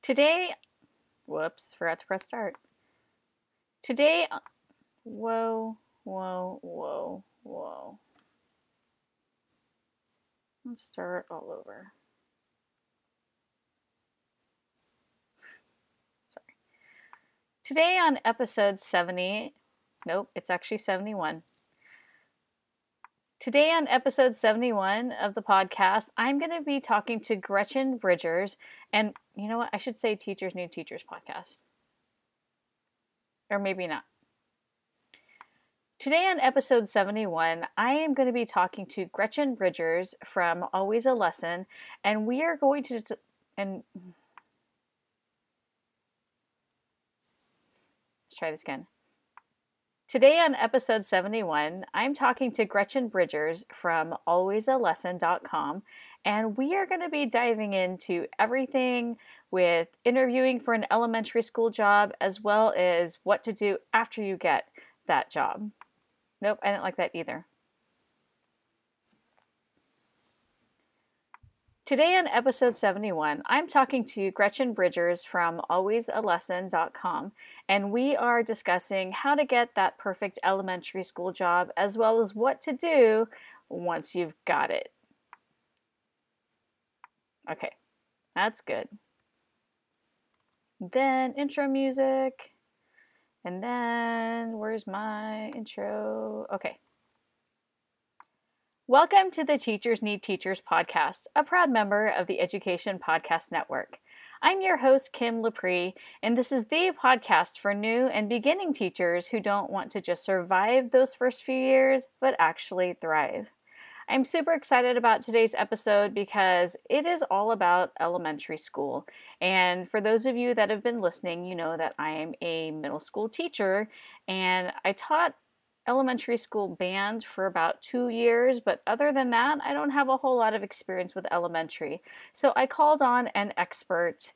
Today, whoops, forgot to press start. Today, whoa. Let's start all over. Sorry. Today on episode 70, nope, it's actually 71. Today on episode 71 of the podcast, I'm going to be talking to Gretchen Bridgers, and you know what? I should say Teachers Need Teachers podcast. Or maybe not. Today on episode 71, I am going to be talking to Gretchen Bridgers from Always a Lesson, and we are going to, let's try this again. Today on episode 71, I'm talking to Gretchen Bridgers from alwaysalesson.com, and we are going to be diving into everything with interviewing for an elementary school job, as well as what to do after you get that job. Nope, I didn't like that either. Today on episode 71, I'm talking to Gretchen Bridgers from alwaysalesson.com, and we are discussing how to get that perfect elementary school job, as well as what to do once you've got it. Okay, that's good. Then intro music, and then where's my intro? Okay. Welcome to the Teachers Need Teachers podcast, a proud member of the Education Podcast Network. I'm your host, Kim Lepre, and this is the podcast for new and beginning teachers who don't want to just survive those first few years, but actually thrive. I'm super excited about today's episode because it is all about elementary school. And for those of you that have been listening, you know that I am a middle school teacher, and I taught elementary school band for about 2 years, but other than that, I don't have a whole lot of experience with elementary. So I called on an expert,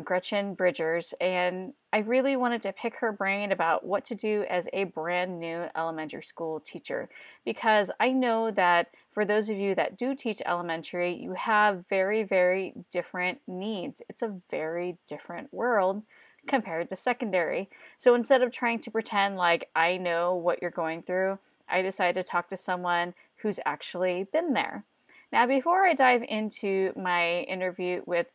Gretchen Bridgers, and I really wanted to pick her brain about what to do as a brand new elementary school teacher, because I know that for those of you that do teach elementary, you have very, very different needs. It's a very different world compared to secondary. So instead of trying to pretend like I know what you're going through, I decided to talk to someone who's actually been there. Now, before I dive into my interview with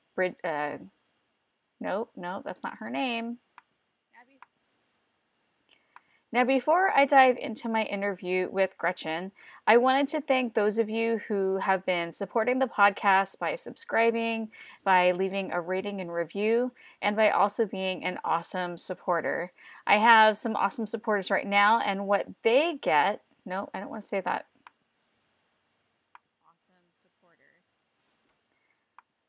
nope, that's not her name. Now, before I dive into my interview with Gretchen, I wanted to thank those of you who have been supporting the podcast by subscribing, by leaving a rating and review, and by also being an awesome supporter. I have some awesome supporters right now, and what they get, no, I don't want to say that. Awesome supporters.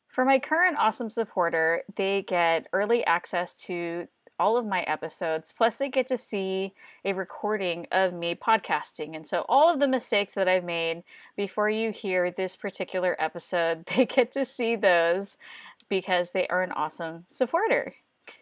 For my current awesome supporter, they get early access to all of my episodes, plus they get to see a recording of me podcasting. And so all of the mistakes that I've made before you hear this particular episode, they get to see those because they are an awesome supporter.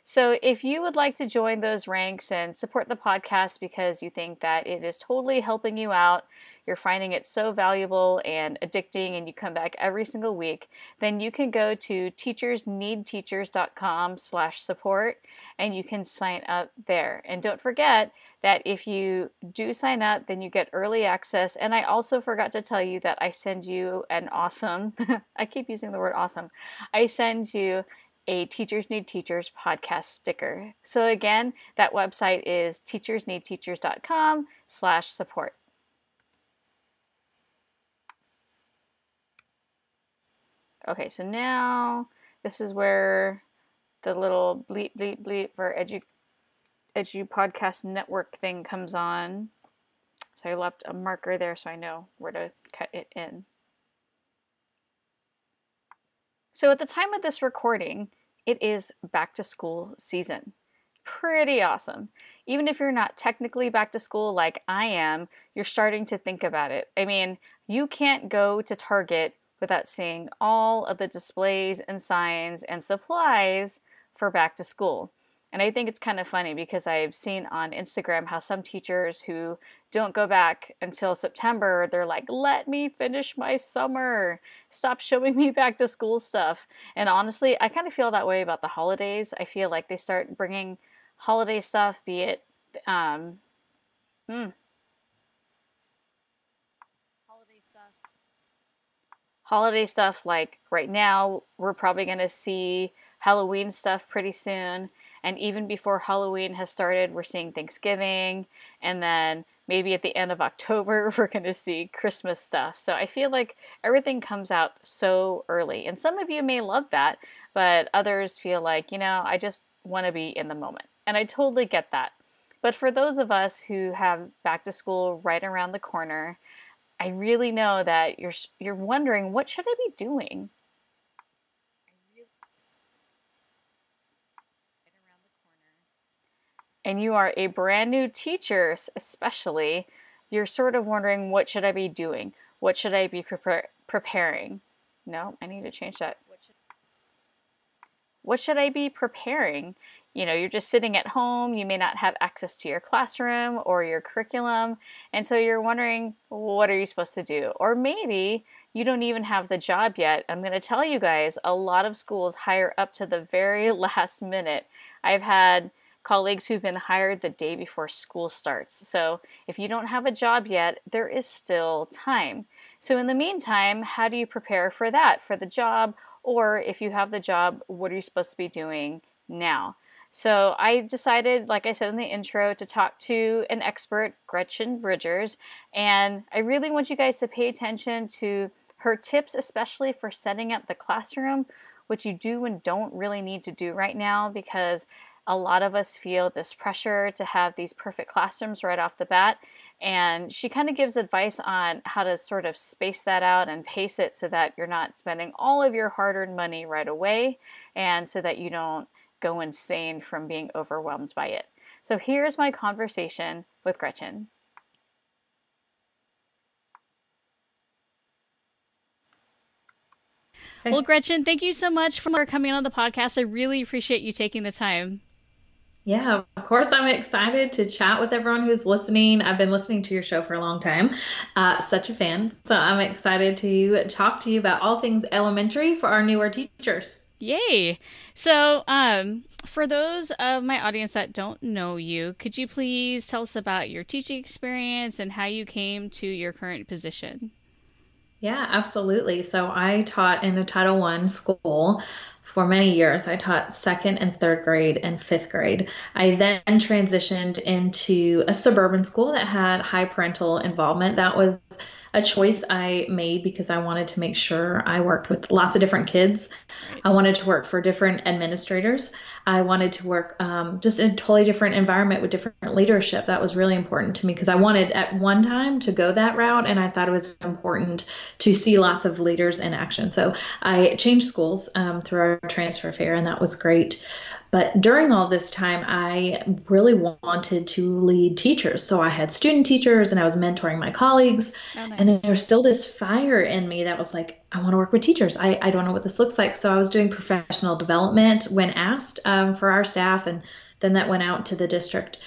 So if you would like to join those ranks and support the podcast because you think that it is totally helping you out, you're finding it so valuable and addicting, and you come back every single week, then you can go to teachersneedteachers.com/support and you can sign up there. And don't forget that if you do sign up, then you get early access. And I also forgot to tell you that I send you an awesome, I keep using the word awesome, I send you a Teachers Need Teachers podcast sticker. So again, that website is teachersneedteachers.com/support. Okay, so now this is where the little bleep, bleep, bleep for Edu Podcast Network thing comes on. So I left a marker there so I know where to cut it in. So at the time of this recording, it is back to school season. Pretty awesome. Even if you're not technically back to school like I am, you're starting to think about it. I mean, you can't go to Target without seeing all of the displays and signs and supplies for back to school. And I think it's kind of funny because I've seen on Instagram how some teachers who don't go back until September, they're like, let me finish my summer. Stop showing me back to school stuff. And honestly, I kind of feel that way about the holidays. I feel like they start bringing holiday stuff, be it um, hmm, holiday stuff like right now, we're probably going to see Halloween stuff pretty soon. And even before Halloween has started, we're seeing Thanksgiving. And then maybe at the end of October, we're going to see Christmas stuff. So I feel like everything comes out so early. And some of you may love that, but others feel like, I just want to be in the moment. And I totally get that. But for those of us who have back to school right around the corner, I really know that you're wondering, what should I be doing? And you are a brand new teacher, especially, you're sort of wondering, what should I be doing? What should I be preparing? No, I need to change that. What should I be preparing? You're just sitting at home, you may not have access to your classroom or your curriculum, and so you're wondering, what are you supposed to do? Or maybe you don't even have the job yet. I'm going to tell you guys, a lot of schools hire up to the very last minute. I've had colleagues who've been hired the day before school starts. So if you don't have a job yet, there is still time. So in the meantime, how do you prepare for that, for the job? Or if you have the job, what are you supposed to be doing now? So I decided, like I said in the intro, to talk to an expert, Gretchen Bridgers, and I really want you guys to pay attention to her tips, especially for setting up the classroom, which you do and don't really need to do right now, because a lot of us feel this pressure to have these perfect classrooms right off the bat. And she kind of gives advice on how to sort of space that out and pace it so that you're not spending all of your hard-earned money right away, and so that you don't go insane from being overwhelmed by it. So here's my conversation with Gretchen. Well, Gretchen, thank you so much for coming on the podcast. I really appreciate you taking the time. Yeah, of course. I'm excited to chat with everyone who's listening. I've been listening to your show for a long time. Such a fan. So I'm excited to talk to you about all things elementary for our newer teachers. Yay. So for those of my audience that don't know you, could you please tell us about your teaching experience and how you came to your current position? Yeah, absolutely. So I taught in a Title I school for many years. I taught second and third grade and fifth grade. I then transitioned into a suburban school that had high parental involvement. That was a choice I made because I wanted to make sure I worked with lots of different kids. I wanted to work for different administrators. I wanted to work just in a totally different environment with different leadership. That was really important to me because I wanted at one time to go that route, and I thought it was important to see lots of leaders in action. So I changed schools through our transfer fair, and that was great. But during all this time, I really wanted to lead teachers. So I had student teachers and I was mentoring my colleagues. Oh, nice. And then there was still this fire in me that was like, I want to work with teachers. I don't know what this looks like. So I was doing professional development when asked for our staff. And then that went out to the district.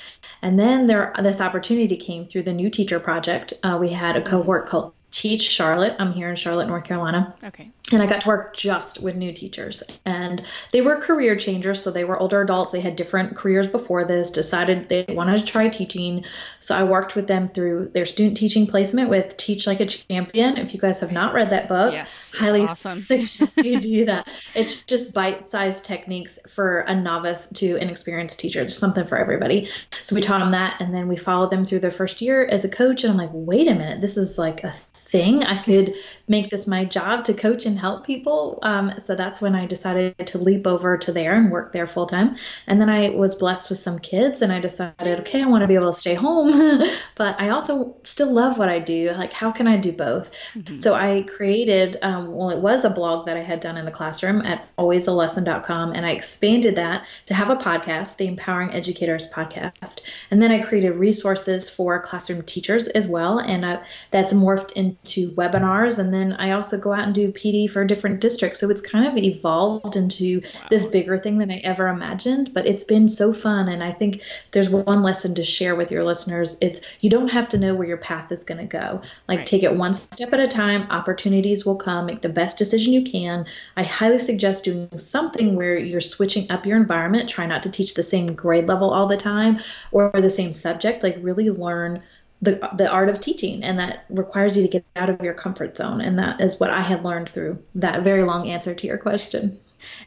And then this opportunity came through the New Teacher Project. We had a cohort called Teach Charlotte. I'm here in Charlotte, North Carolina. Okay. And I got to work just with new teachers. And they were career changers. So they were older adults. They had different careers before this, decided they wanted to try teaching. So I worked with them through their student teaching placement with Teach Like a Champion. If you guys have not read that book, yes, highly awesome. suggest you do that. It's just bite-sized techniques for a novice to an experienced teacher. Just something for everybody. So we taught them that. And then we followed them through their first year as a coach. And I'm like, wait a minute, this is like a thing. I could make this my job to coach and help people. So that's when I decided to leap over to there and work there full time. And then I was blessed with some kids and I decided, okay, I want to be able to stay home, but I also still love what I do. Like, how can I do both? Mm-hmm. So I created, it was a blog that I had done in the classroom at alwaysalesson.com. And I expanded that to have a podcast, the Empowering Educators podcast. And then I created resources for classroom teachers as well. And that's morphed into into webinars. And then I also go out and do PD for different districts. So it's kind of evolved into this bigger thing than I ever imagined, but it's been so fun. And I think there's one lesson to share with your listeners. It's you don't have to know where your path is going to go. Like take it one step at a time. Opportunities will come. Make the best decision you can. I highly suggest doing something where you're switching up your environment. Try not to teach the same grade level all the time or the same subject. Like really learn the art of teaching, and that requires you to get out of your comfort zone. And that is what I had learned through that very long answer to your question.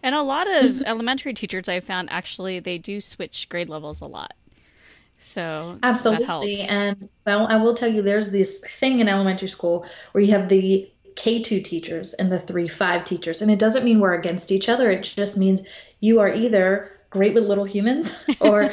And a lot of elementary teachers I found actually they do switch grade levels a lot. So absolutely. That helps. And well, I will tell you, there's this thing in elementary school where you have the K2 teachers and the 3-5 teachers. And it doesn't mean we're against each other. It just means you are either great with little humans or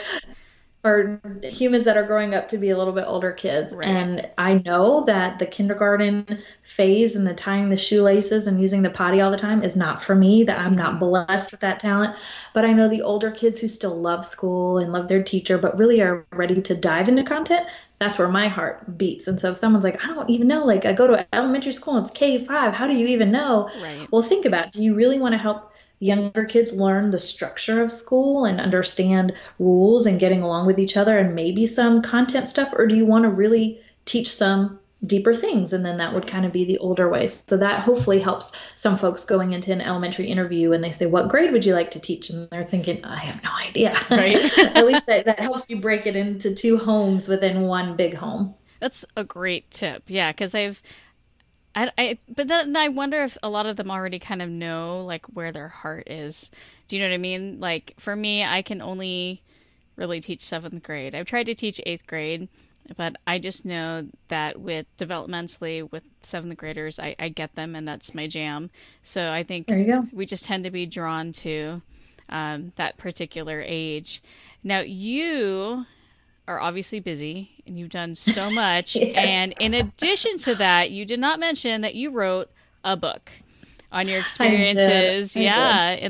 humans that are growing up to be a little bit older kids. Right. And I know that the kindergarten phase and the tying the shoelaces and using the potty all the time is not for me, that I'm not blessed with that talent. But I know the older kids who still love school and love their teacher, but really are ready to dive into content. That's where my heart beats. And so if someone's like, I don't even know, like I go to elementary school and it's K5, how do you even know? Right. Well, think about it. Do you really want to help younger kids learn the structure of school and understand rules and getting along with each other and maybe some content stuff? Or do you want to really teach some deeper things? And then that would kind of be the older way. So that hopefully helps some folks going into an elementary interview and they say, what grade would you like to teach? And they're thinking, I have no idea. Right. At least that helps you break it into two homes within one big home. That's a great tip. Yeah, because but then I wonder if a lot of them already kind of know like where their heart is. Do you know what I mean? Like for me, I can only really teach 7th grade. I've tried to teach 8th grade, but I just know that with developmentally with 7th graders, I get them and that's my jam. So I think we just tend to be drawn to that particular age. Now you are obviously busy and you've done so much. Yes. And in addition to that, you did not mention that you wrote a book on your experiences. In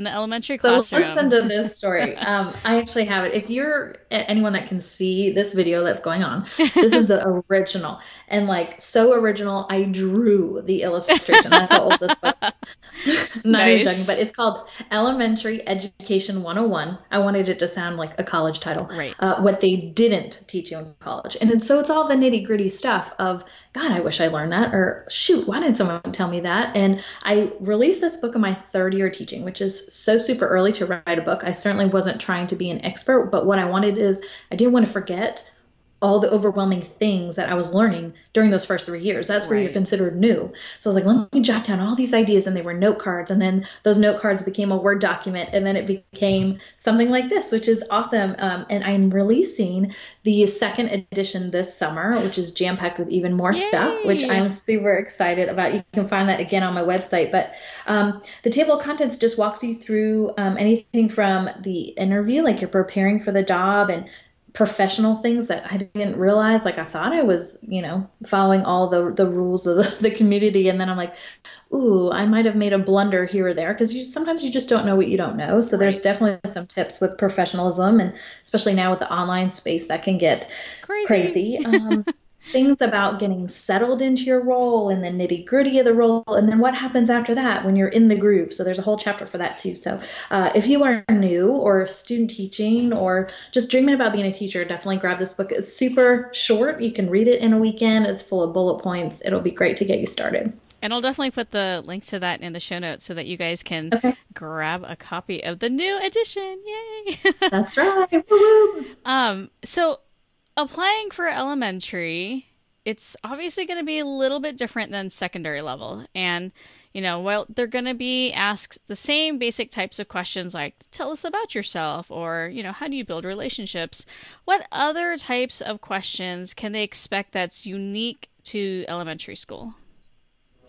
the elementary classroom. So listen to this story. I actually have it. If you're anyone that can see this video that's going on, this is the original. And like so original, I drew the illustration. That's how old this book is. Not even joking, but it's called Elementary Education 101. I wanted it to sound like a college title. Right. What they didn't teach you in college. And so it's all the nitty gritty stuff of, God, I wish I learned that. Or shoot, why didn't someone tell me that? And I released this book in my 3rd year teaching, which is so super early to write a book. I certainly wasn't trying to be an expert, but what I wanted is I didn't want to forget all the overwhelming things that I was learning during those first 3 years. That's where you're considered new. So I was like, let me jot down all these ideas, and they were note cards. And then those note cards became a Word document. And then it became something like this, which is awesome. And I'm releasing the 2nd edition this summer, which is jam-packed with even more stuff, which I'm super excited about. You can find that again on my website. But the table of contents just walks you through anything from the interview, like you're preparing for the job, and professional things that I didn't realize. Like I thought I was, following all the rules of the community. And then I'm like, ooh, I might have made a blunder here or there, because sometimes you just don't know what you don't know. So there's definitely some tips with professionalism, and especially now with the online space that can get crazy. Things about getting settled into your role and the nitty gritty of the role, and then what happens after that when you're in the group. So there's a whole chapter for that too. So if you are new or student teaching or just dreaming about being a teacher, definitely grab this book. It's super short. You can read it in a weekend. It's full of bullet points. It'll be great to get you started. And I'll definitely put the links to that in the show notes so that you guys can grab a copy of the new edition. Yay! That's right. Woo-woo. So applying for elementary, it's obviously going to be a little bit different than secondary level. And, while they're going to be asked the same basic types of questions like, tell us about yourself, or, how do you build relationships? What other types of questions can they expect that's unique to elementary school?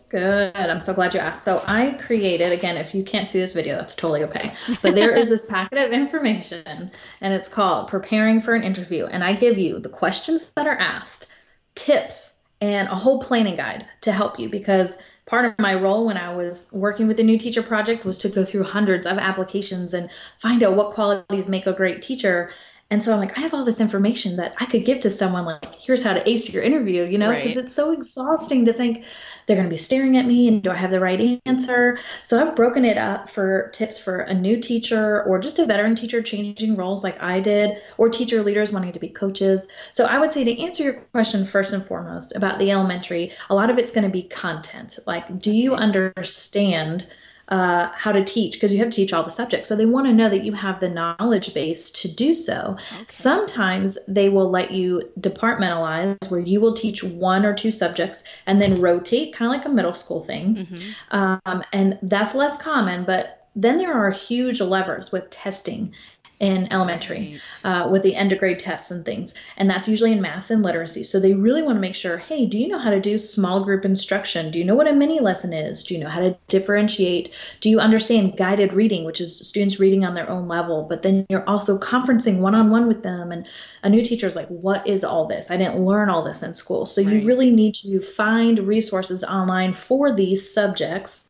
Good. I'm so glad you asked. So I created, again, if you can't see this video, that's totally okay. But there is this packet of information, and it's called Preparing for an Interview. And I give you the questions that are asked, tips, and a whole planning guide to help you, because part of my role when I was working with the New Teacher Project was to go through hundreds of applications and find out what qualities make a great teacher. And so I'm like, I have all this information that I could give to someone, like, here's how to ace your interview, because Right. it's so exhausting to think they're going to be staring at me and do I have the right answer? So I've broken it up for tips for a new teacher or just a veteran teacher changing roles like I did, or teacher leaders wanting to be coaches. So I would say, to answer your question first and foremost about the elementary, a lot of it's going to be content. Like, do you Okay. understand how to teach, because you have to teach all the subjects. So they want to know that you have the knowledge base to do so. Okay. Sometimes they will let you departmentalize, where you will teach one or two subjects and then rotate, kind of like a middle school thing. Mm-hmm. And that's less common, but then there are huge levers with testing in elementary, Right. with the end of grade tests and things. And that's usually in math and literacy. So they really want to make sure, hey, do you know how to do small group instruction? Do you know what a mini lesson is? Do you know how to differentiate? Do you understand guided reading, which is students reading on their own level, but then you're also conferencing one-on-one with them? And a new teacher is like, what is all this? I didn't learn all this in school. So you Right. really need to find resources online for these subjects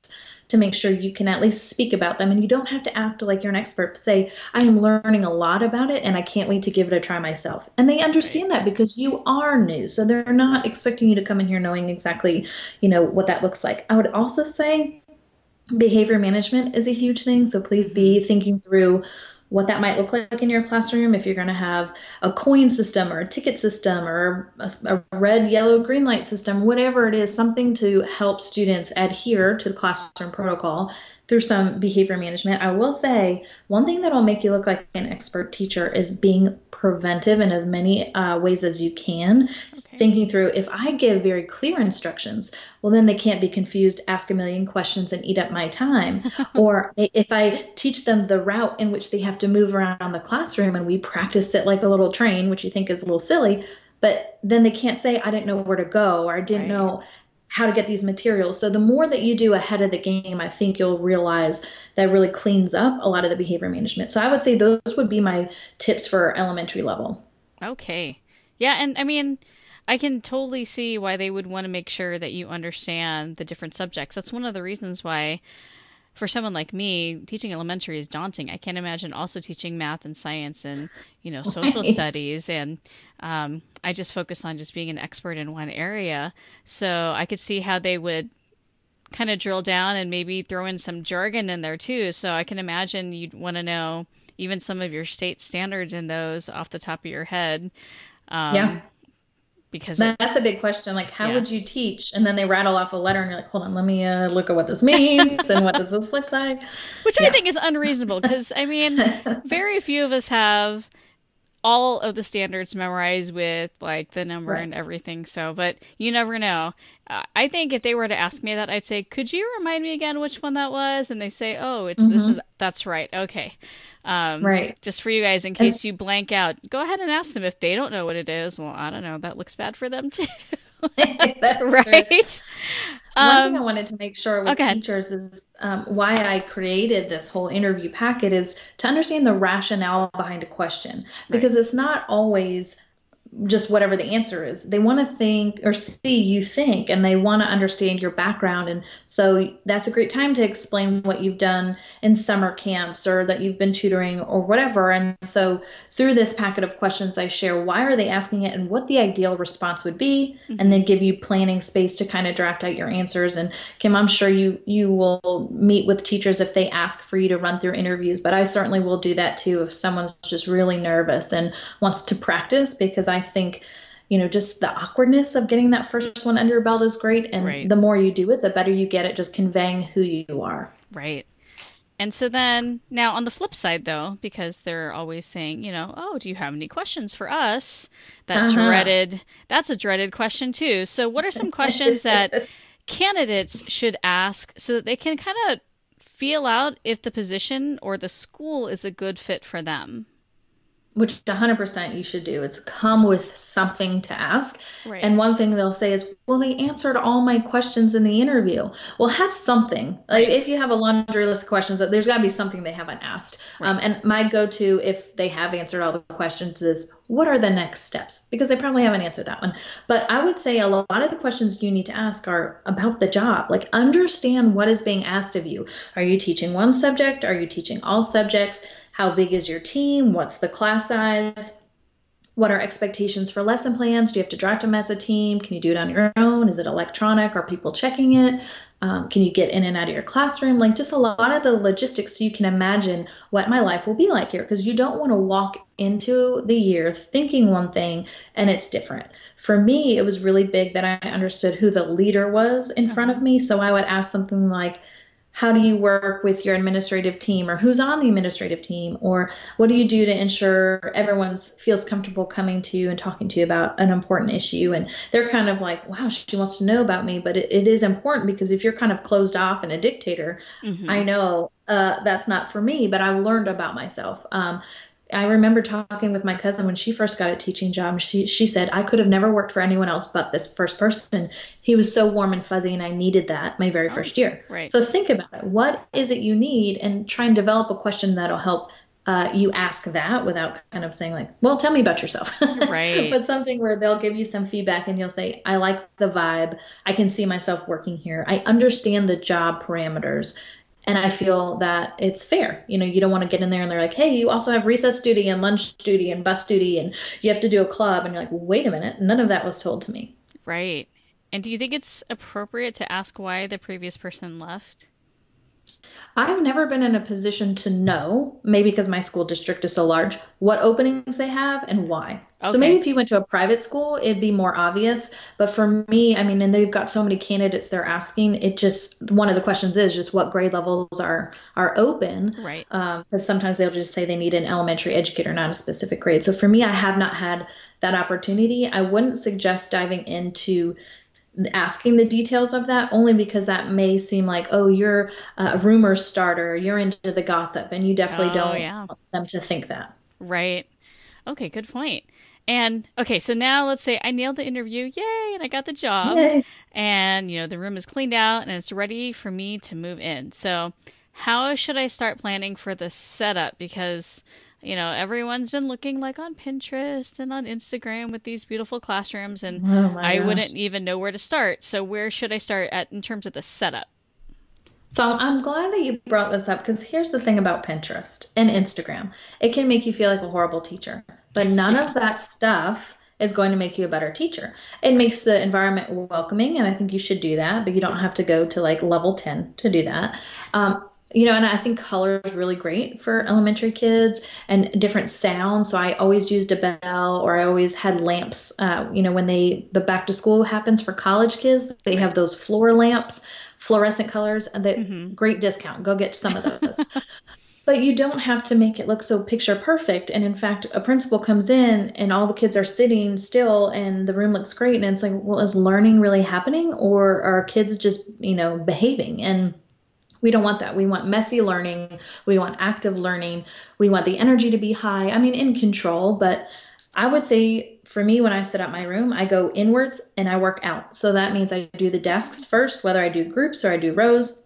to make sure you can at least speak about them. And you don't have to act like you're an expert, but say, I am learning a lot about it and I can't wait to give it a try myself. And they Right. understand that because you are new. So they're not expecting you to come in here knowing exactly, what that looks like. I would also say behavior management is a huge thing. So please Mm-hmm. be thinking through what that might look like in your classroom. If you're going to have a coin system or a ticket system or a red, yellow, green light system, whatever it is, something to help students adhere to the classroom protocol through some behavior management. I will say one thing that will make you look like an expert teacher is being preventive in as many ways as you can. Okay. Thinking through, if I give very clear instructions, well, then they can't be confused, ask a million questions, and eat up my time. Or if I teach them the route in which they have to move around the classroom and we practice it like a little train, which you think is a little silly, but then they can't say, I didn't know where to go, or I didn't Right. know how to get these materials. So the more that you do ahead of the game, I think you'll realize that really cleans up a lot of the behavior management. So I would say those would be my tips for elementary level. Okay. Yeah, and I mean, I can totally see why they would want to make sure that you understand the different subjects. That's one of the reasons why, for someone like me, teaching elementary is daunting. I can't imagine also teaching math and science and, social Right. studies. And I just focus on just being an expert in one area. So I could see how they would kind of drill down and maybe throw in some jargon in there too. So I can imagine you'd want to know even some of your state standards in those off the top of your head. Yeah. Um, because it, That's a big question. Like, how yeah, would you teach? And then they rattle off a letter, and you're like, hold on, let me look at what this means and what does this look like? which I Yeah. think is unreasonable because I mean, very few of us have all of the standards memorized with like the number and Right. everything. So, but you never know. I think if they were to ask me that, I'd say, "Could you remind me again which one that was?" And they say, "Oh, it's this is Hmm. that's right." Okay. Right. Just for you guys, in And case you blank out, go ahead and ask them if they don't know what it is. Well, I don't know. That looks bad for them too, that's true. right? One thing I Um, wanted to make sure with okay. teachers is why I created this whole interview packet is to understand the rationale behind a question, Right. because it's not always just whatever the answer is. They want to think or see you think, and they want to understand your background. And so that's a great time to explain what you've done in summer camps or that you've been tutoring or whatever. And so through this packet of questions, I share why are they asking it and what the ideal response would be, and Hmm. then give you planning space to kind of draft out your answers. And Kim, I'm sure you will meet with teachers if they ask for you to run through interviews, but I certainly will do that too if someone's just really nervous and wants to practice, because I think, just the awkwardness of getting that first one under your belt is great. And Right. the more you do it, the better you get at just conveying who you are. Right. And so then, now on the flip side, though, because they're always saying, oh, do you have any questions for us? Uh-huh. That's a dreaded question, too. So, what are some questions that candidates should ask so that they can kind of feel out if the position or the school is a good fit for them? Which 100% you should do is come with something to ask. Right. And one thing they'll say is, well, they answered all my questions in the interview. Well, have something. Like, Right. if you have a laundry list of questions, there's got to be something they haven't asked. Right. And my go-to, if they have answered all the questions, is what are the next steps? Because they probably haven't answered that one. But I would say a lot of the questions you need to ask are about the job. Like, understand what is being asked of you. Are you teaching one subject? Are you teaching all subjects? how big is your team? What's the class size? What are expectations for lesson plans? Do you have to draft them as a team? Can you do it on your own? Is it electronic? Are people checking it? Can you get in and out of your classroom? Like just a lot of the logistics so you can imagine what my life will be like here, because you don't want to walk into the year thinking one thing and it's different. For me, it was really big that I understood who the leader was in front of me. So I would ask something like, how do you work with your administrative team, or who's on the administrative team, or what do you do to ensure everyone feels comfortable coming to you and talking to you about an important issue? And they're kind of like, wow, she wants to know about me, but it is important, because if you're kind of closed off and a dictator, I know that's not for me, but I've learned about myself. I remember talking with my cousin when she first got a teaching job. She said, I could have never worked for anyone else but this first person. He was so warm and fuzzy, and I needed that my very first year. Right. So think about it. What is it you need? And try and develop a question that'll help you ask that without kind of saying like, well, tell me about yourself. Right. But something where they'll give you some feedback and you'll say, I like the vibe. I can see myself working here. I understand the job parameters. And I feel that it's fair. You know, you don't want to get in there and they're like, hey, you also have recess duty and lunch duty and bus duty and you have to do a club. And you're like, wait a minute. None of that was told to me. Right. And do you think it's appropriate to ask why the previous person left? I've never been in a position to know, maybe because my school district is so large, what openings they have and why. Okay. So maybe if you went to a private school, it'd be more obvious. But for me, I mean, and they've got so many candidates they're asking, it just, one of the questions is just what grade levels are open. Right. Because sometimes they'll just say they need an elementary educator, not a specific grade. So for me, I have not had that opportunity. I wouldn't suggest diving into asking the details of that, only because that may seem like, oh, you're a rumor starter, you're into the gossip, and you definitely don't want them to think that. Right. Okay, good point. And okay, so now let's say I nailed the interview, yay, and I got the job. Yay. And the room is cleaned out and it's ready for me to move in. So how should I start planning for the setup? Because everyone's been looking like on Pinterest and on Instagram with these beautiful classrooms, and I wouldn't even know where to start. So where should I start in terms of the setup? So I'm glad that you brought this up, because here's the thing about Pinterest and Instagram. It can make you feel like a horrible teacher, but none of that stuff is going to make you a better teacher. It makes the environment welcoming, and I think you should do that, but you don't have to go to like level 10 to do that. And I think color is really great for elementary kids, and different sounds. So I always used a bell, or I always had lamps. When the back to school happens for college kids, they have those floor lamps, fluorescent colors, and great discount. Go get some of those. But you don't have to make it look so picture perfect. And in fact, a principal comes in and all the kids are sitting still and the room looks great. And it's like, well, is learning really happening, or are kids just, behaving? And we don't want that. We want messy learning. We want active learning. We want the energy to be high. I mean, in control. But I would say for me, when I set up my room, I go inwards and I work out. So that means I do the desks first, whether I do groups or I do rows.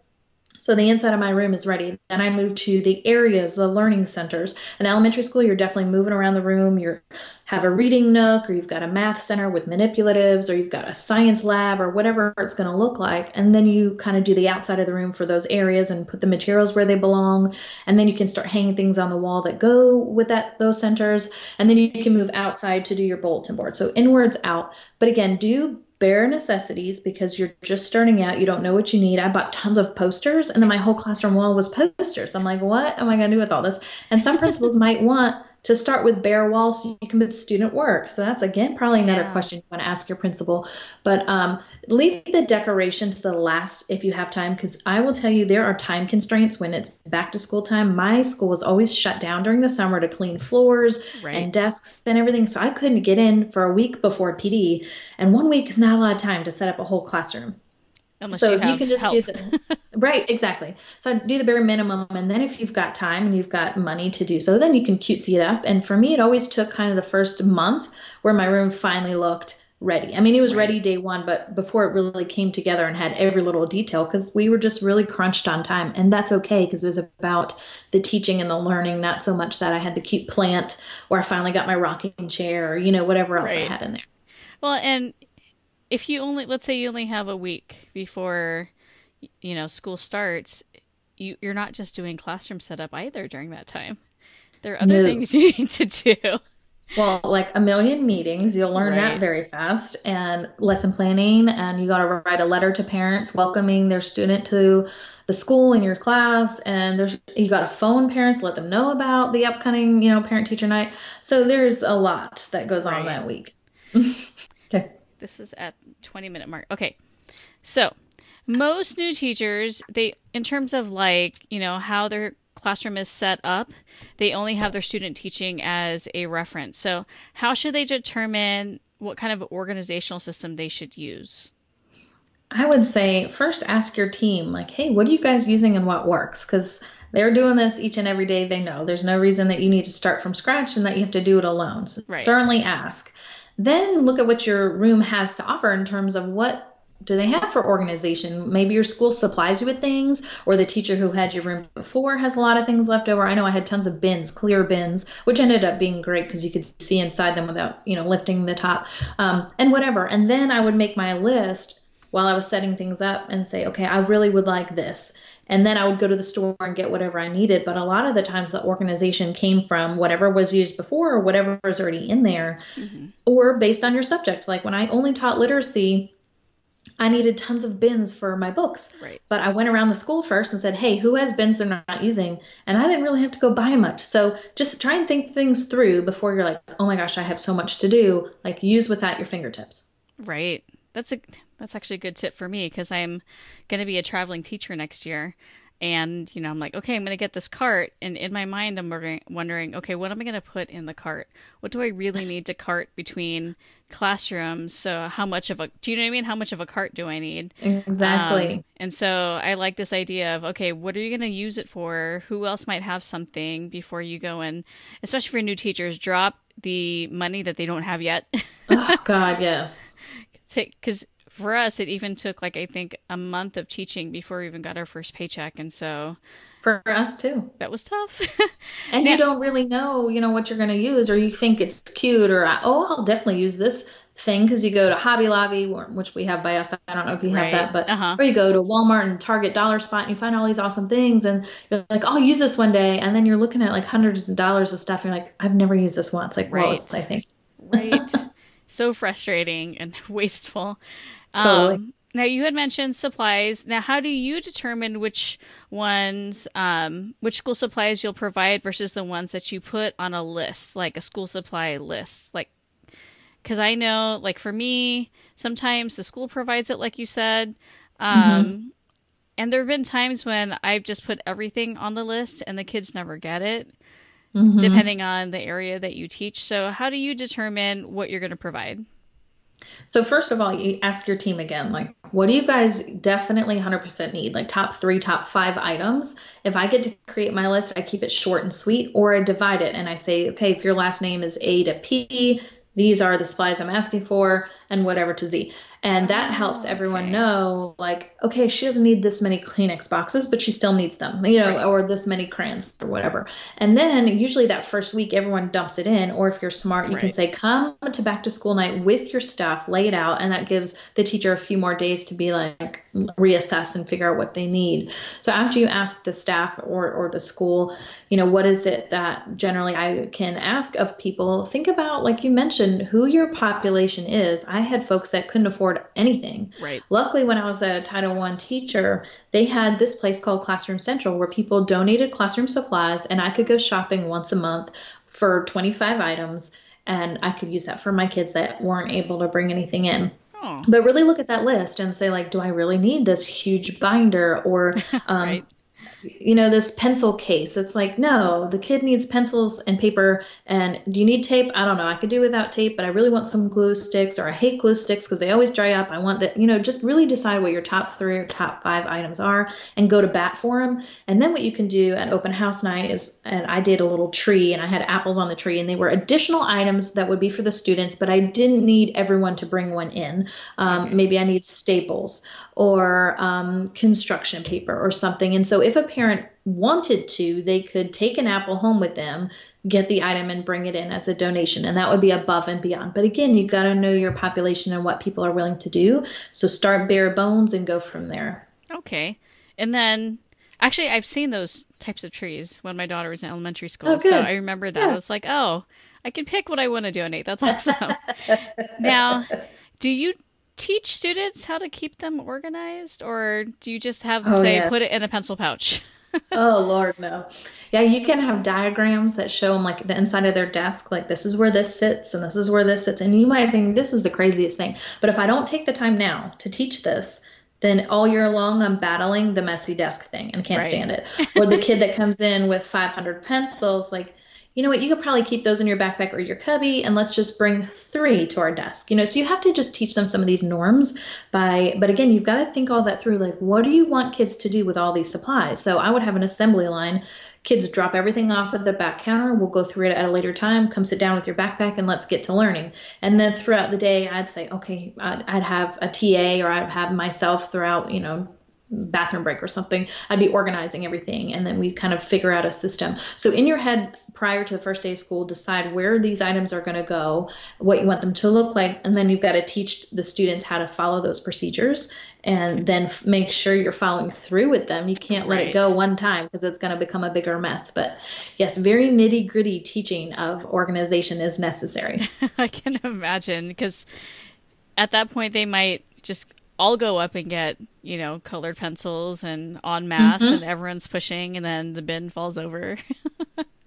So the inside of my room is ready. Then I move to the areas, the learning centers. In elementary school, you're definitely moving around the room. You have a reading nook, or you've got a math center with manipulatives, or you've got a science lab, or whatever it's going to look like. And then you kind of do the outside of the room for those areas and put the materials where they belong. And then you can start hanging things on the wall that go with those centers. And then you can move outside to do your bulletin board. So inwards, out. But again, do bare necessities, because you're just starting out. You don't know what you need. I bought tons of posters, and then my whole classroom wall was posters. I'm like, what am I going to do with all this? And some principals might want to start with bare walls so you can put student work. So that's, again, probably another question you want to ask your principal. But leave the decoration to the last if you have time, because I will tell you there are time constraints when it's back to school time. My school was always shut down during the summer to clean floors and desks and everything. So I couldn't get in for a week before PD. And 1 week is not a lot of time to set up a whole classroom. Unless so you if have you can just help. do the right, exactly. So do the bare minimum, and then if you've got time and you've got money to do so, then you can cutesy it up. And for me, it always took kind of the first month where my room finally looked ready. I mean, it was ready day one, but before it really came together and had every little detail, because we were just really crunched on time, and that's okay, because it was about the teaching and the learning, not so much that I had the cute plant or I finally got my rocking chair, or whatever else I had in there. Well, and if let's say you only have a week before, school starts, you're not just doing classroom setup either during that time. There are other No. things you need to do. Well, like a million meetings, you'll learn that Right. very fast, and lesson planning, and you got to write a letter to parents welcoming their student to the school in your class, and you got to phone parents, let them know about the upcoming, parent teacher night. So there's a lot that goes on Right. that week. Okay. This is at 20-minute mark. Okay. So, most new teachers, they, in terms of like, how their classroom is set up, they only have their student teaching as a reference. So, how should they determine what kind of organizational system they should use? I would say first ask your team, like, hey, what are you guys using and what works? Because they're doing this each and every day. They know there's no reason that you need to start from scratch and that you have to do it alone. So Right. certainly ask. Then look at what your room has to offer in terms of what do they have for organization. Maybe your school supplies you with things, or the teacher who had your room before has a lot of things left over. I know I had tons of bins, clear bins, which ended up being great because you could see inside them without, lifting the top, and whatever. And then I would make my list while I was setting things up and say, okay, I really would like this. And then I would go to the store and get whatever I needed. But a lot of the times the organization came from whatever was used before or whatever was already in there, Mm-hmm. or based on your subject. Like when I only taught literacy, I needed tons of bins for my books. Right. But I went around the school first and said, hey, who has bins they're not using? And I didn't really have to go buy much. So just try and think things through before you're like, oh my gosh, I have so much to do. Like use what's at your fingertips. Right. That's actually a good tip for me because I'm going to be a traveling teacher next year. And, I'm like, okay, I'm going to get this cart. And in my mind, I'm wondering, okay, what am I going to put in the cart? What do I really need to cart between classrooms? So do you know what I mean? How much of a cart do I need? Exactly. And so I like this idea of, okay, what are you going to use it for? Who else might have something before you go and, especially for new teachers, drop the money that they don't have yet. Oh, God, yes. Because for us, it even took like I think a month of teaching before we even got our first paycheck, and so For us too. that was tough. And Now, you don't really know, what you're going to use, or you think it's cute, or, oh, I'll definitely use this thing because you go to Hobby Lobby, which we have by us. I don't know if you have right? that, but Uh-huh. or you go to Walmart and Target Dollar Spot and you find all these awesome things and you're like, I'll use this one day. And then you're looking at like hundreds of dollars of stuff and you're like, I've never used this once. Like Lois, I Right. think. Right. So frustrating and wasteful. Totally. Now you had mentioned supplies. Now, how do you determine which school supplies you'll provide versus the ones that you put on a list, like a school supply list? Like, because I know, like for me, sometimes the school provides it, like you said. hmm And there have been times when I've just put everything on the list and the kids never get it, hmm depending on the area that you teach. So, how do you determine what you're going to provide? So first of all, you ask your team again, like, what do you guys definitely 100% need? Like top 3, top 5 items. If I get to create my list, I keep it short and sweet, or I divide it and I say, okay, if your last name is A to P, these are the supplies I'm asking for, and whatever to Z. And that helps Oh, everyone okay. know, like, okay, she doesn't need this many Kleenex boxes, but she still needs them, Right. or this many crayons or whatever. And then usually that first week, everyone dumps it in. Or if you're smart, you can Right. say, come to back to school night with your stuff, lay it out. And that gives the teacher a few more days to be like, reassess and figure out what they need. So after you ask the staff or the school, what is it that generally I can ask of people? Think about, like you mentioned, who your population is. I had folks that couldn't afford anything. Right. Luckily, when I was a Title I teacher, they had this place called Classroom Central where people donated classroom supplies and I could go shopping once a month for 25 items and I could use that for my kids that weren't able to bring anything in. Oh, But really look at that list and say, like, do I really need this huge binder or right. this pencil case? It's like, no, the kid needs pencils and paper. And do you need tape? I don't know. I could do without tape, but I really want some glue sticks, or I hate glue sticks because they always dry up. I want that, just really decide what your top 3 or top 5 items are and go to bat for them. And then what you can do at open house night is, and I did a little tree and I had apples on the tree and they were additional items that would be for the students, but I didn't need everyone to bring one in. Okay. Maybe I need staples or construction paper or something. And so if a parent wanted to, they could take an apple home with them, get the item and bring it in as a donation. And that would be above and beyond. But again, you got to know your population and what people are willing to do. So start bare bones and go from there. Okay. And then Actually, I've seen those types of trees when my daughter was in elementary Oh, school. So good. I remember that. I Yeah. was like, oh, I can pick what I want to donate. That's awesome. Now, do you teach students how to keep them organized, or do you just have them Oh, say, put it yes. in a pencil pouch? Oh, Lord, no. Yeah, you can have diagrams that show them like the inside of their desk, like this is where this sits and this is where this sits. And you might think this is the craziest thing. But if I don't take the time now to teach this, then all year long I'm battling the messy desk thing and can't Right. stand it. Or the kid that comes in with 500 pencils, like, you know what, you could probably keep those in your backpack or your cubby and let's just bring three to our desk. So you have to just teach them some of these norms but again, you've got to think all that through. Like, what do you want kids to do with all these supplies? So I would have an assembly line. Kids drop everything off at the back counter. We'll go through it at a later time. Come sit down with your backpack and let's get to learning. And then throughout the day, I'd say, okay, I'd have a TA or I'd have myself throughout, bathroom break or something. I'd be organizing everything and then we kind of figure out a system. So in your head, prior to the first day of school, decide where these items are going to go, what you want them to look like, and then you've got to teach the students how to follow those procedures and then make sure you're following through with them. You can't let it Right. go one time because it's going to become a bigger mess. But yes, very nitty gritty teaching of organization is necessary. I can imagine because at that point they might just all go up and get, colored pencils and en masse and Mm-hmm. everyone's pushing and then the bin falls over.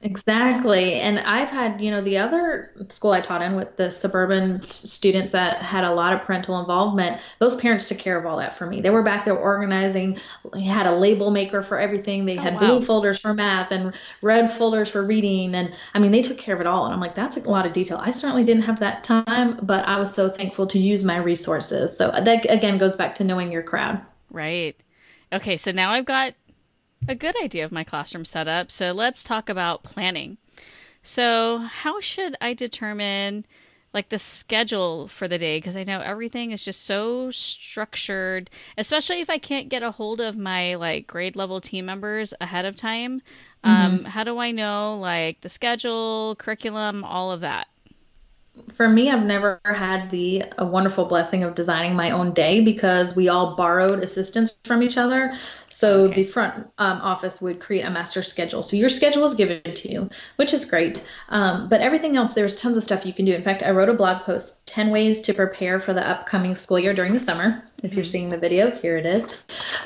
Exactly. And I've had, the other school I taught in with the suburban students that had a lot of parental involvement, those parents took care of all that for me. They were back there organizing, had a label maker for everything. They Oh, had blue wow. folders for math and red folders for reading. And I mean, they took care of it all. And I'm like, that's a lot of detail. I certainly didn't have that time, but I was so thankful to use my resources. So that again goes back to knowing your crowd. Right. Okay, so now I've got a good idea of my classroom setup. So let's talk about planning. So, how should I determine like the schedule for the day? Because I know everything is just so structured, especially if I can't get a hold of my like grade level team members ahead of time. Mhm. How do I know like the schedule, curriculum, all of that? For me, I've never had the a wonderful blessing of designing my own day because we all borrowed assistance from each other. So the Okay. front office would create a master schedule. So your schedule is given to you, which is great. But everything else, there's tons of stuff you can do. In fact, I wrote a blog post, 10 ways to prepare for the upcoming school year during the summer. If you're Hmm. seeing the video, here it is.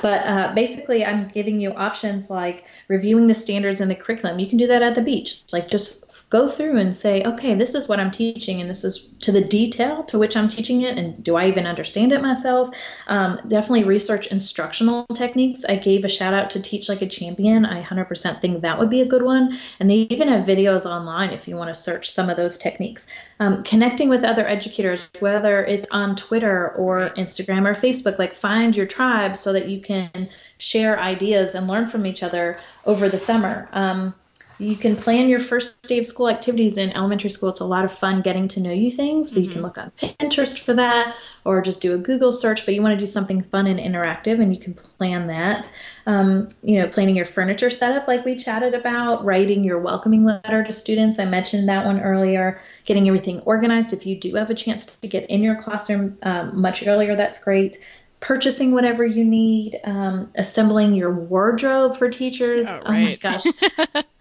But basically, I'm giving you options like reviewing the standards in the curriculum. You can do that at the beach. Like just go through and say, okay, this is what I'm teaching, and this is to the detail to which I'm teaching it, and do I even understand it myself? Definitely research instructional techniques. I gave a shout out to Teach Like a Champion. I 100% think that would be a good one. And they even have videos online if you want to search some of those techniques. Connecting with other educators, whether it's on Twitter or Right. Instagram or Facebook, like find your tribe so that you can share ideas and learn from each other over the summer. You can plan your first day of school activities in elementary school. It's a lot of fun getting to know you things. So you Hmm. can look on Pinterest for that or just do a Google search, but you want to do something fun and interactive and you can plan that. Planning your furniture setup like we chatted about, writing your welcoming letter to students. I mentioned that one earlier, getting everything organized. If you do have a chance to get in your classroom much earlier, that's great. Purchasing whatever you need, assembling your wardrobe for teachers. Oh, Oh my right. gosh.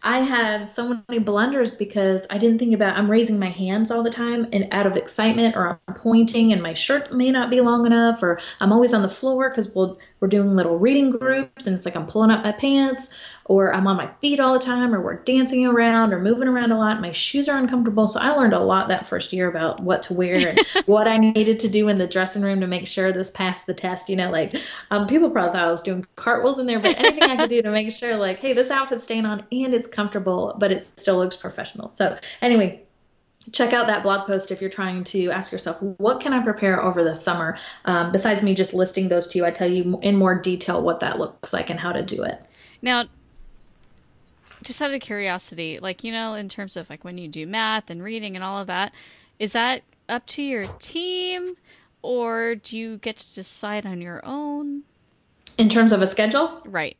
I had so many blunders because I didn't think about I'm raising my hands all the time and out of excitement or I'm pointing and my shirt may not be long enough or I'm always on the floor because we're doing little reading groups and it's like I'm pulling up my pants or I'm on my feet all the time or we're dancing around or moving around a lot. My shoes are uncomfortable. So I learned a lot that first year about what to wear and what I needed to do in the dressing room to make sure this passed the test. People probably thought I was doing cartwheels in there, but anything I could do to make sure like, hey, this outfit's staying on and it's comfortable, but it still looks professional. So anyway, check out that blog post if you're trying to ask yourself, what can I prepare over the summer? Besides me just listing those two, I tell you in more detail what that looks like and how to do it. Now, just out of curiosity, like, in terms of like when you do math and reading and all of that, is that up to your team or do you get to decide on your own? In terms of a schedule, Right.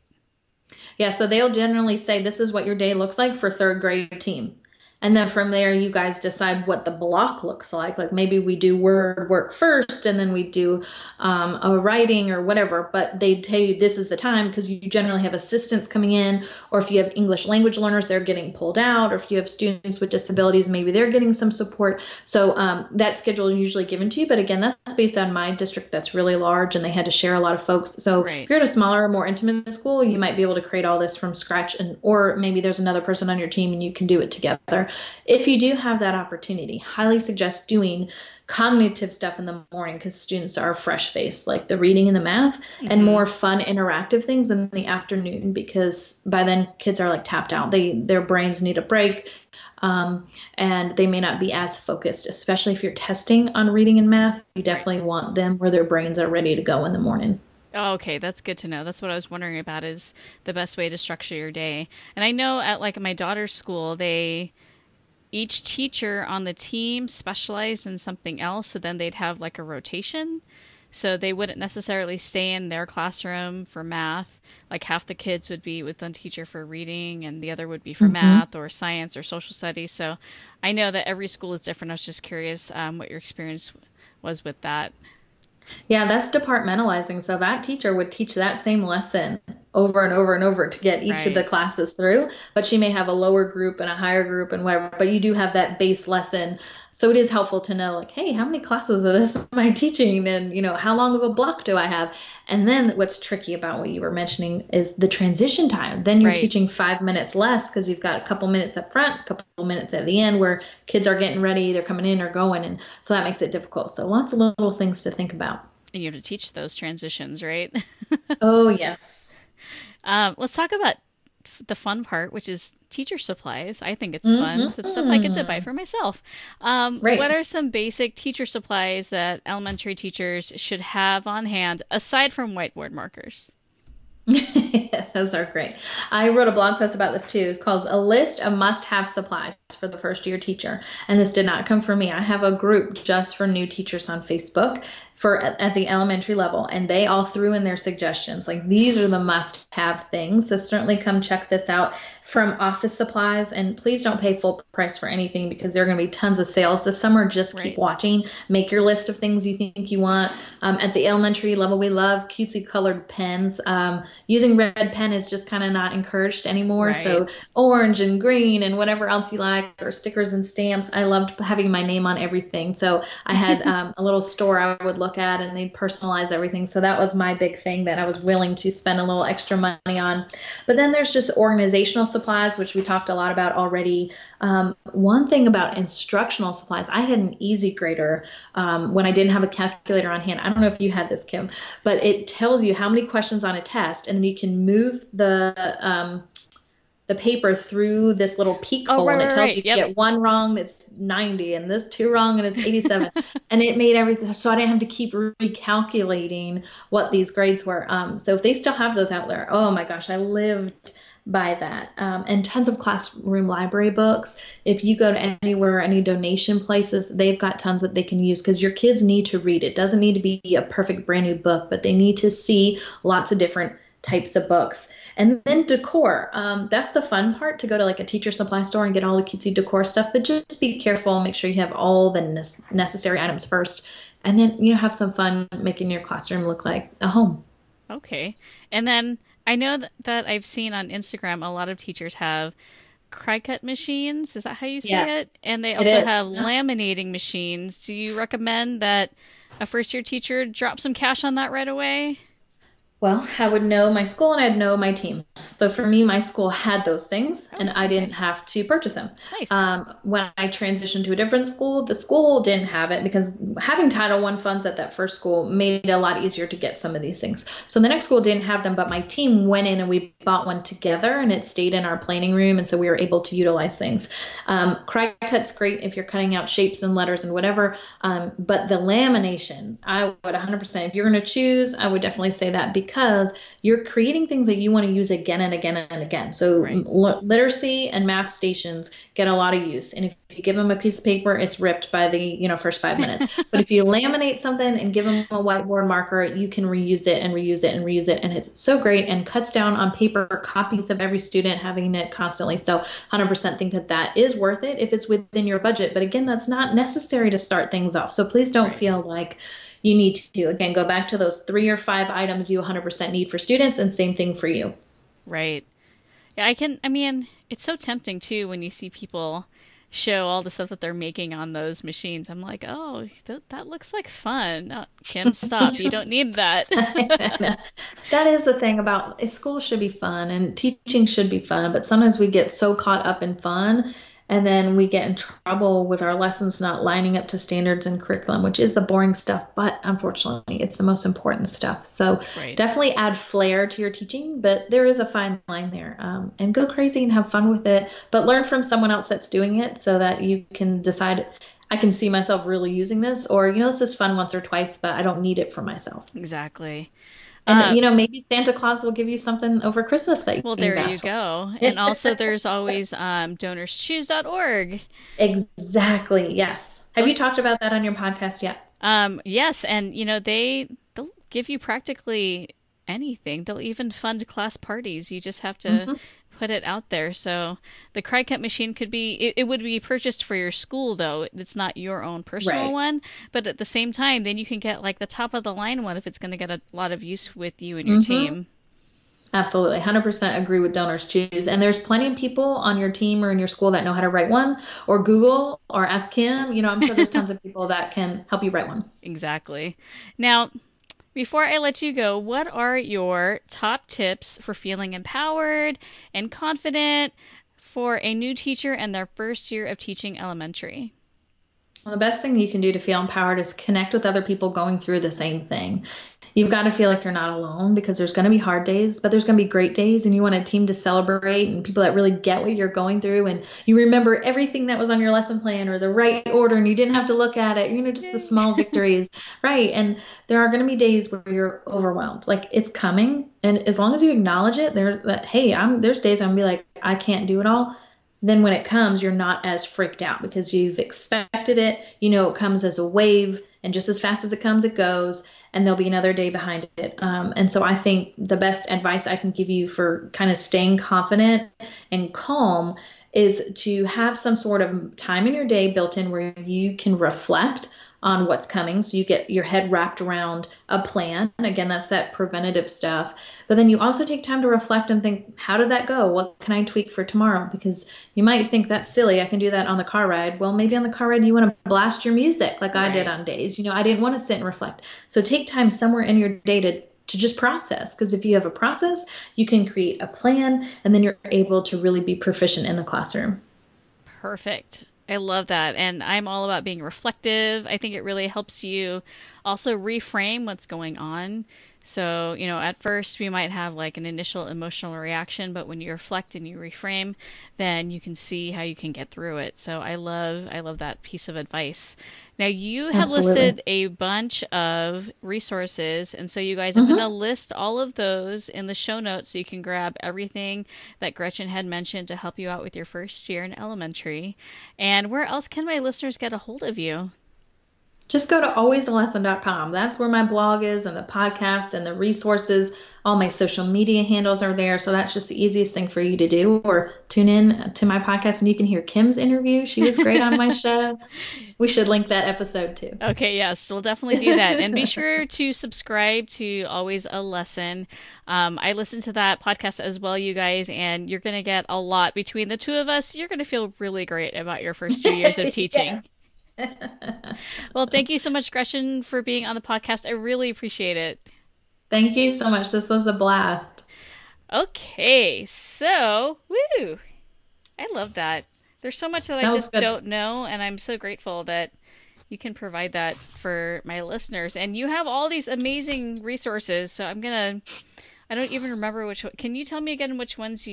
yeah, so they'll generally say this is what your day looks like for third grade team. And then from there, you guys decide what the block looks like. Like maybe we do word work first and then we do a writing or whatever. But they tell you this is the time because you generally have assistants coming in. Or if you have English language learners, they're getting pulled out. Or if you have students with disabilities, maybe they're getting some support. So that schedule is usually given to you. But again, that's based on my district that's really large and they had to share a lot of folks. So if you're at a smaller, more intimate school, you might be able to create all this from scratch. Or maybe there's another person on your team and you can do it together. If you do have that opportunity, highly suggest doing cognitive stuff in the morning because students are fresh faced, like the reading and the math, and more fun interactive things in the afternoon because by then kids are like tapped out. Their brains need a break. And they may not be as focused, especially if you're testing on reading and math. You definitely want them where their brains are ready to go in the morning. Oh, okay, that's good to know. That's what I was wondering about is the best way to structure your day. And I know at like my daughter's school, each teacher on the team specialized in something else, so then they'd have like a rotation. So they wouldn't necessarily stay in their classroom for math. Like half the kids would be with one teacher for reading and the other would be for math or science or social studies. So I know that every school is different. I was just curious what your experience was with that. Yeah, that's departmentalizing. So that teacher would teach that same lesson over and over and over to get each of the classes through, but she may have a lower group and a higher group and whatever, but you do have that base lesson. So it is helpful to know like, hey, how many classes of this am I teaching? And, how long of a block do I have? And then what's tricky about what you were mentioning is the transition time. Then you're teaching 5 minutes less because you've got a couple minutes up front, a couple minutes at the end where kids are getting ready, they're coming in or going. And so that makes it difficult. So lots of little things to think about. And you have to teach those transitions, right? Oh, yes. Let's talk about the fun part, which is teacher supplies. I think it's fun. It's stuff I get to buy for myself. What are some basic teacher supplies that elementary teachers should have on hand, aside from whiteboard markers? Those are great. I wrote a blog post about this too. It's called A List of Must-Have Supplies for the First Year Teacher. And this did not come from me. I have a group just for new teachers on Facebook at the elementary level, and they all threw in their suggestions. Like these are the must-have things. So certainly come check this out from office supplies, and please don't pay full price for anything because there are going to be tons of sales this summer. Just keep watching. Make your list of things you think you want. At the elementary level, we love cutesy colored pens. Using red pen is just kind of not encouraged anymore. So orange and green and whatever else you like, or stickers and stamps. I loved having my name on everything. So I had a little store I would look at and they'd personalize everything. So that was my big thing that I was willing to spend a little extra money on. But then there's just organizational supplies, which we talked a lot about already. One thing about instructional supplies, I had an Easy Grader when I didn't have a calculator on hand. I don't know if you had this, Kim, but it tells you how many questions on a test, and then you can move the paper through this little peek hole, and it tells you get one wrong, that's 90, and this two wrong, and it's 87. And it made everything, so I didn't have to keep recalculating what these grades were. So if they still have those out there, oh my gosh, I lived by that. And tons of classroom library books. If you go to anywhere, any donation places, they've got tons that they can use because your kids need to read. It doesn't need to be a perfect brand new book, but they need to see lots of different types of books. And then decor. That's the fun part, to go to like a teacher supply store and get all the cutesy decor stuff, but just be careful. Make sure you have all the necessary items first, and then, have some fun making your classroom look like a home. Okay. And then I know that I've seen on Instagram, a lot of teachers have cry cut machines. Is that how you say it? And they also have laminating machines. Do you recommend that a first year teacher drop some cash on that right away? Well, I would know my school and I'd know my team. So for me, my school had those things and I didn't have to purchase them. Nice. When I transitioned to a different school, the school didn't have it because having Title I funds at that first school made it a lot easier to get some of these things. So the next school didn't have them, but my team went in and we bought one together, and it stayed in our planning room. And so we were able to utilize things. Cry cut's great if you're cutting out shapes and letters and whatever. But the lamination, I would 100%, if you're going to choose, I would definitely say that, because because you're creating things that you want to use again and again and again. So Right. literacy and math stations get a lot of use. And if you give them a piece of paper, it's ripped by the, first 5 minutes. But if you laminate something and give them a whiteboard marker, you can reuse it and reuse it and reuse it. And it's so great and cuts down on paper copies of every student having it constantly. So 100% think that that is worth it if it's within your budget. But again, that's not necessary to start things off. So please don't feel like you need to, again, go back to those 3 or 5 items you 100% need for students, and same thing for you. Right. Yeah, I mean, it's so tempting too when you see people show all the stuff that they're making on those machines. I'm like, oh, that looks like fun. Oh, Kim, stop. You don't need that. That is the thing about school should be fun and teaching should be fun, but sometimes we get so caught up in fun and then we get in trouble with our lessons not lining up to standards and curriculum, which is the boring stuff, but unfortunately it's the most important stuff. So definitely add flair to your teaching, but there is a fine line there. And go crazy and have fun with it, but learn from someone else that's doing it so that you can decide, I can see myself really using this, or, this is fun once or twice, but I don't need it for myself. Exactly. And, maybe Santa Claus will give you something over Christmas that you Well, there you go. And also there's always donorschoose.org. Exactly. Yes. Have you talked about that on your podcast yet? Yes. And, they'll give you practically anything. They'll even fund class parties. You just have to put it out there. So the cry cut machine could be, it would be purchased for your school though. It's not your own personal one, but at the same time, then you can get like the top of the line one if it's going to get a lot of use with you and your team. Absolutely. 100% agree with Donors Choose. And there's plenty of people on your team or in your school that know how to write one, or Google or ask Kim. I'm sure there's tons of people that can help you write one. Exactly. Now, before I let you go, what are your top tips for feeling empowered and confident for a new teacher and their first year of teaching elementary? Well, the best thing you can do to feel empowered is connect with other people going through the same thing. You've got to feel like you're not alone, because there's going to be hard days, but there's going to be great days, and you want a team to celebrate and people that really get what you're going through, and you remember everything that was on your lesson plan or the right order and you didn't have to look at it, just the small victories, right? And there are going to be days where you're overwhelmed. Like, it's coming, and as long as you acknowledge it, there's days I'm going to be like, I can't do it all. Then when it comes, you're not as freaked out because you've expected it. It comes as a wave, and just as fast as it comes, it goes, and there'll be another day behind it. And so I think the best advice I can give you for kind of staying confident and calm is to have some sort of time in your day built in where you can reflect on what's coming. So you get your head wrapped around a plan. And again, that's that preventative stuff. But then you also take time to reflect and think, how did that go? What can I tweak for tomorrow? Because you might think that's silly. I can do that on the car ride. Well, maybe on the car ride, you want to blast your music like I did on days. I didn't want to sit and reflect. So take time somewhere in your day to just process. Because if you have a process, you can create a plan, and then you're able to really be proficient in the classroom. Perfect. I love that. And I'm all about being reflective. I think it really helps you also reframe what's going on. So, at first we might have like an initial emotional reaction, but when you reflect and you reframe, then you can see how you can get through it. So I love that piece of advice. Now, you had listed a bunch of resources, and so you guys, I'm going to list all of those in the show notes so you can grab everything that Gretchen had mentioned to help you out with your first year in elementary. And where else can my listeners get a hold of you? Just go to alwaystalesson.com. That's where my blog is, and the podcast and the resources. All my social media handles are there. So that's just the easiest thing for you to do. Or tune in to my podcast and you can hear Kim's interview. She was great on my show. We should link that episode too. Okay, yes, we'll definitely do that. And be sure to subscribe to Always a Lesson. I listen to that podcast as well, you guys, and you're going to get a lot between the two of us. You're going to feel really great about your first 2 years of teaching. Yes. Well, thank you so much, Gretchen, for being on the podcast. I really appreciate it. Thank you so much. This was a blast. Okay, so, woo! I love that. There's so much that I just don't know, and I'm so grateful that you can provide that for my listeners. And you have all these amazing resources, so I don't even remember which one. Can you tell me again which ones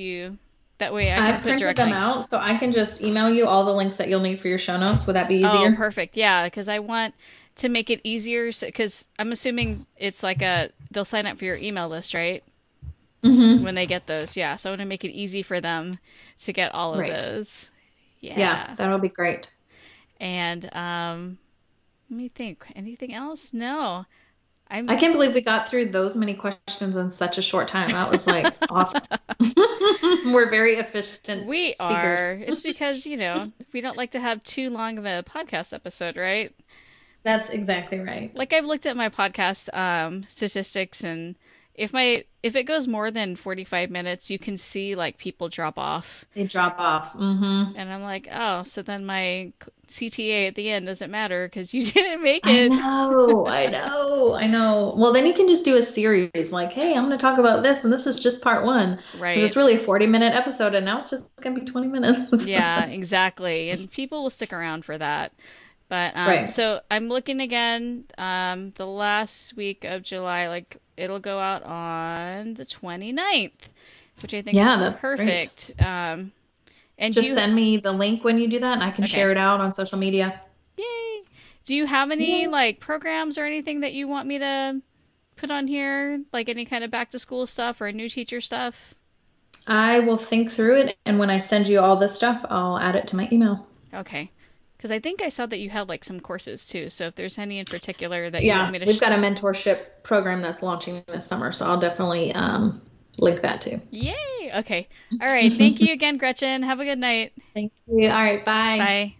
that way I can put direct links? Out, so I can just email you all the links that you'll need for your show notes. Would that be easier? Oh, perfect. Yeah, because I want to make it easier, because I'm assuming it's like they'll sign up for your email list, right? Mm-hmm. When they get those. Yeah. So I want to make it easy for them to get all of Right. those. Yeah, Yeah. that'll be great. And let me think. Anything else? No. I I'm can't believe we got through those many questions in such a short time. That was like awesome. We're very efficient we speakers. are. It's because, we don't like to have too long of a podcast episode, right? That's exactly right. Like I've looked at my podcast statistics, and if it goes more than 45 minutes, you can see like people drop off. They drop off. Mm-hmm. And I'm like, "Oh, so then my CTA at the end doesn't matter because you didn't make I it." know, I know, I know. Well, then you can just do a series like, hey, I'm going to talk about this, and this is just part one. Because it's Right. really a 40-minute episode, and now it's just going to be 20 minutes. Yeah, exactly. And people will stick around for that. But Right. so I'm looking again the last week of July, like it'll go out on the 29th, which I think Yeah, is that's great. perfect. And do Just you send me the link when you do that, and I can share okay. it out on social media. Yay. Do you have any Yeah. like programs or anything that you want me to put on here? Like any kind of back to school stuff or new teacher stuff? I will think through it, and when I send you all this stuff, I'll add it to my email. Okay. Because I think I saw that you had like some courses too. So if there's any in particular that you want Yeah, me to we've got a mentorship program that's launching this summer, so I'll definitely link that too. Yay! Okay. All right. Thank you again, Gretchen. Have a good night. Thank you. All right, bye. Bye.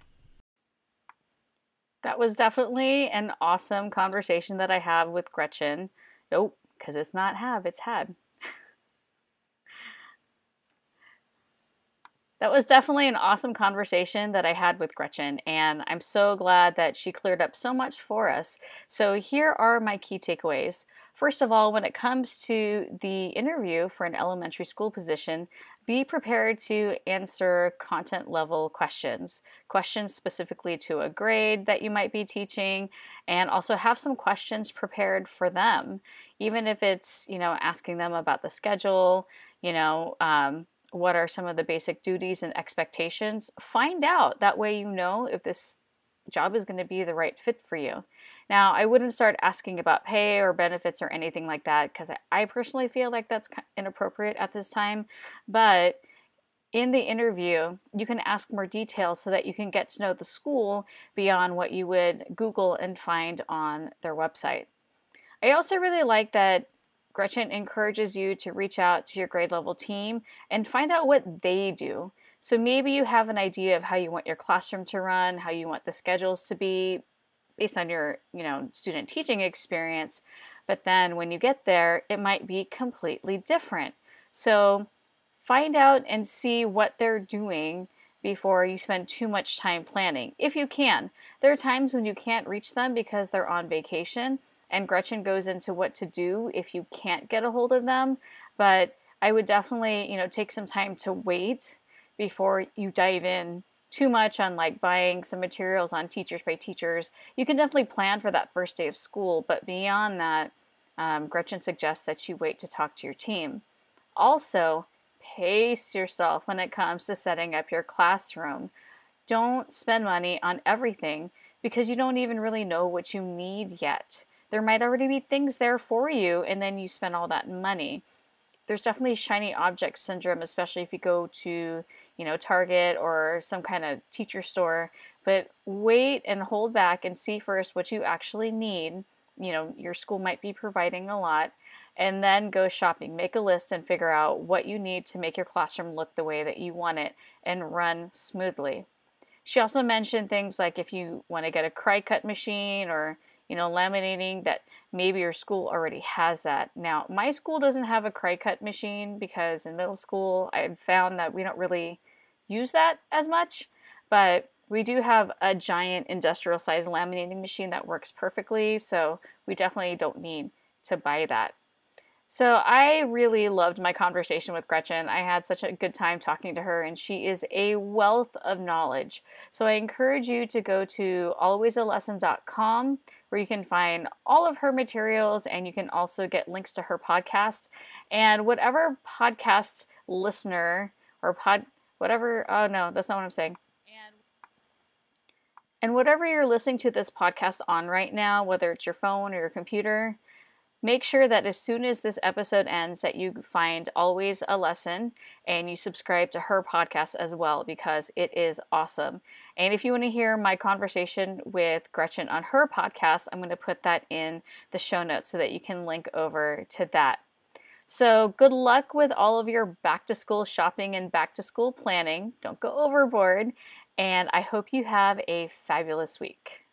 That was definitely an awesome conversation that I have with Gretchen. Nope, because it's not have, it's had. That was definitely an awesome conversation that I had with Gretchen, and I'm so glad that she cleared up so much for us. So, here are my key takeaways. First of all, when it comes to the interview for an elementary school position, be prepared to answer content level questions, questions specifically to a grade that you might be teaching, and also have some questions prepared for them, even if it's, asking them about the schedule, what are some of the basic duties and expectations. Find out. That way you know if this job is going to be the right fit for you. Now, I wouldn't start asking about pay or benefits or anything like that because I personally feel like that's inappropriate at this time. But in the interview, you can ask more details so that you can get to know the school beyond what you would Google and find on their website. I also really like that Gretchen encourages you to reach out to your grade level team and find out what they do. So maybe you have an idea of how you want your classroom to run, how you want the schedules to be based on your, student teaching experience. But then when you get there, it might be completely different. So find out and see what they're doing before you spend too much time planning, if you can. There are times when you can't reach them because they're on vacation, and Gretchen goes into what to do if you can't get a hold of them. But I would definitely, take some time to wait before you dive in too much on like buying some materials on Teachers Pay Teachers. You can definitely plan for that first day of school, but beyond that, Gretchen suggests that you wait to talk to your team. Also, pace yourself when it comes to setting up your classroom. Don't spend money on everything because you don't even really know what you need yet. There might already be things there for you, and then you spend all that money. There's definitely shiny object syndrome, especially if you go to, Target or some kind of teacher store. But wait and hold back and see first what you actually need. Your school might be providing a lot, and then go shopping. Make a list and figure out what you need to make your classroom look the way that you want it and run smoothly. She also mentioned things like if you want to get a cry cut machine or laminating, that maybe your school already has that. Now, my school doesn't have a cry cut machine because in middle school I found that we don't really use that as much, but we do have a giant industrial size laminating machine that works perfectly, so we definitely don't need to buy that. So I really loved my conversation with Gretchen. I had such a good time talking to her, and she is a wealth of knowledge. So I encourage you to go to alwaysalesson.com where you can find all of her materials, and you can also get links to her podcast. And whatever podcast listener or whatever, oh no, that's not what I'm saying. And whatever you're listening to this podcast on right now, whether it's your phone or your computer, Make sure that as soon as this episode ends that you find Always a Lesson and you subscribe to her podcast as well, because it is awesome. And if you want to hear my conversation with Gretchen on her podcast, I'm going to put that in the show notes so that you can link over to that. So good luck with all of your back to school shopping and back to school planning. Don't go overboard. And I hope you have a fabulous week.